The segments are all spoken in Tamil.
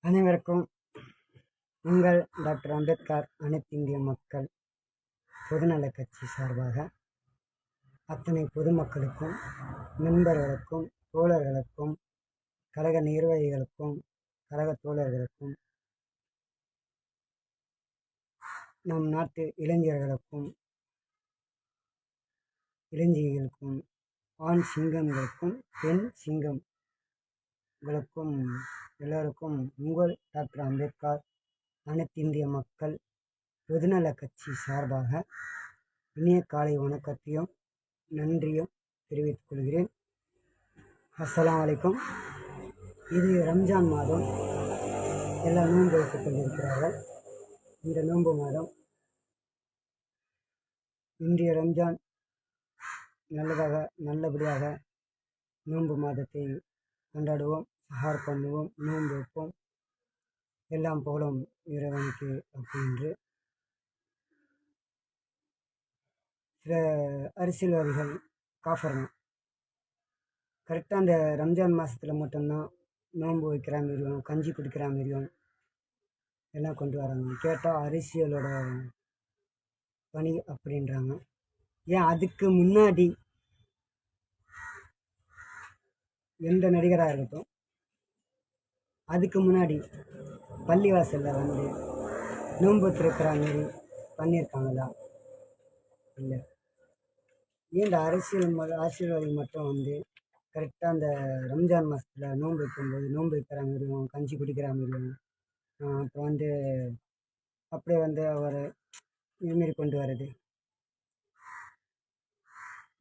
அனைவருக்கும் உங்கள் டாக்டர் அம்பேத்கர் அனைத்து இந்திய மக்கள் பொதுநலக் கட்சி சார்பாக அத்தனை பொதுமக்களுக்கும், நண்பர்களுக்கும், தோழர்களுக்கும், கழக நிர்வாகிகளுக்கும், கழக தோழர்களுக்கும், நம் நாட்டு இளைஞர்களுக்கும், இளைஞர்களுக்கும், ஆண் சிங்கங்களுக்கும், பெண் சிங்கங்களுக்கும் எல்லோருக்கும் உங்கள் டாக்டர் அம்பேத்கர் அனைத்து இந்திய மக்கள் பொதுநலக் கட்சி சார்பாக இனிய காலை வணக்கத்தையும் நன்றியும் தெரிவித்துக் கொள்கிறேன். அஸ்ஸலாமு அலைக்கும். இது ரம்ஜான் மாதம், எல்லாம் நோன்பு வைத்துக் கொண்டிருக்கிறார்கள். இந்த நோன்பு மாதம், இன்றைய ரம்ஜான் நல்லபடியாக நோன்பு மாதத்தை கொண்டாடுவோம், சஹார் பண்ணுவோம், நோன்பு வைப்போம். எல்லாம் போலும் இறைவனுக்கு அப்படின்று சில அரசியல்வாதிகள் காஃபர்ங்க கரெக்டாக அந்த ரம்ஜான் மாதத்தில் மட்டும்தான் நோன்பு வைக்கிற மாதிரியும், கஞ்சி குடிக்கிற மாதிரியும் எல்லாம் கொண்டு வராங்க. கேட்டால் அரசியலோட பணி அப்படின்றாங்க. ஏன் அதுக்கு முன்னாடி எந்த நடிகராக இருக்கட்டும், அதுக்கு முன்னாடி பள்ளிவாசலில் வந்து நோன்பு திறக்கிற மாதிரி பண்ணியிருக்காங்களா? இல்லை. ஏன் இந்த அரசியல்வாதி மட்டும் வந்து கரெக்டாக அந்த ரம்ஜான் மாதத்தில் நோன்பு வைக்கும்போது நோன்பு வைக்கிற மாதிரியும், கஞ்சி குடிக்கிற மாதிரியும், அப்புறம் வந்து அப்படியே வந்து அவர் இதுமாரி கொண்டு வர்றது?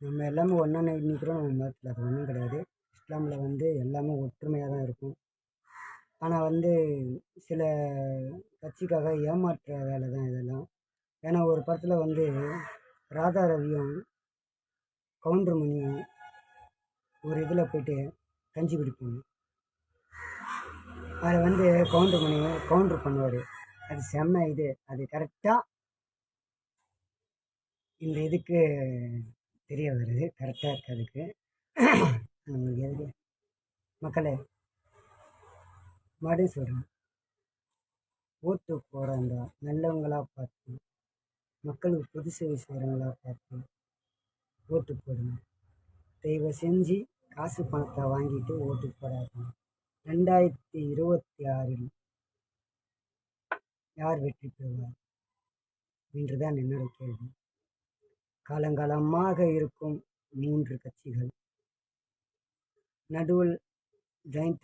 நம்ம எல்லாமே ஒன்றா நிற்கிறோம். நம்ம மதத்தில் அது ஒன்றும் கிடையாது. இஸ்லாமில் வந்து எல்லாமே ஒற்றுமையாக தான் இருக்கும். ஆனால் வந்து சில கட்சிக்காக ஏமாற்ற வேலை தான் இதெல்லாம். ஏன்னா ஒரு படத்தில் வந்து ராதா ரவியும் கவுண்டர் மணியும் ஒரு இதில் போய்ட்டு கஞ்சி குடிப்பாங்க. அதை வந்து கவுண்டர் மணி கவுண்டர் பண்ணுவார். அது செம்ம இது. அது கரெக்டாக இந்த இதுக்கு தெரிய வருது. கரெக்டாக இருக்குது. அதுக்கு நம்மளுக்கு எதுக்கு மக்களே மறுபடியும் சொல்கிறேன், ஓட்டு போகிறாங்க நல்லவங்களாக பார்த்து, மக்களுக்கு பொது சேவை செய்கிறவங்களா பார்த்து ஓட்டு போடுங்க. தயவு செஞ்சு காசு பணத்தை வாங்கிட்டு ஓட்டு போடாதீங்க. 2026 யார் வெற்றி பெறுவார் என்றுதான் என்னோட கேள்வி. காலங்காலமாக இருக்கும் 3 கட்சிகள் நடுவில் ஜாயிண்ட்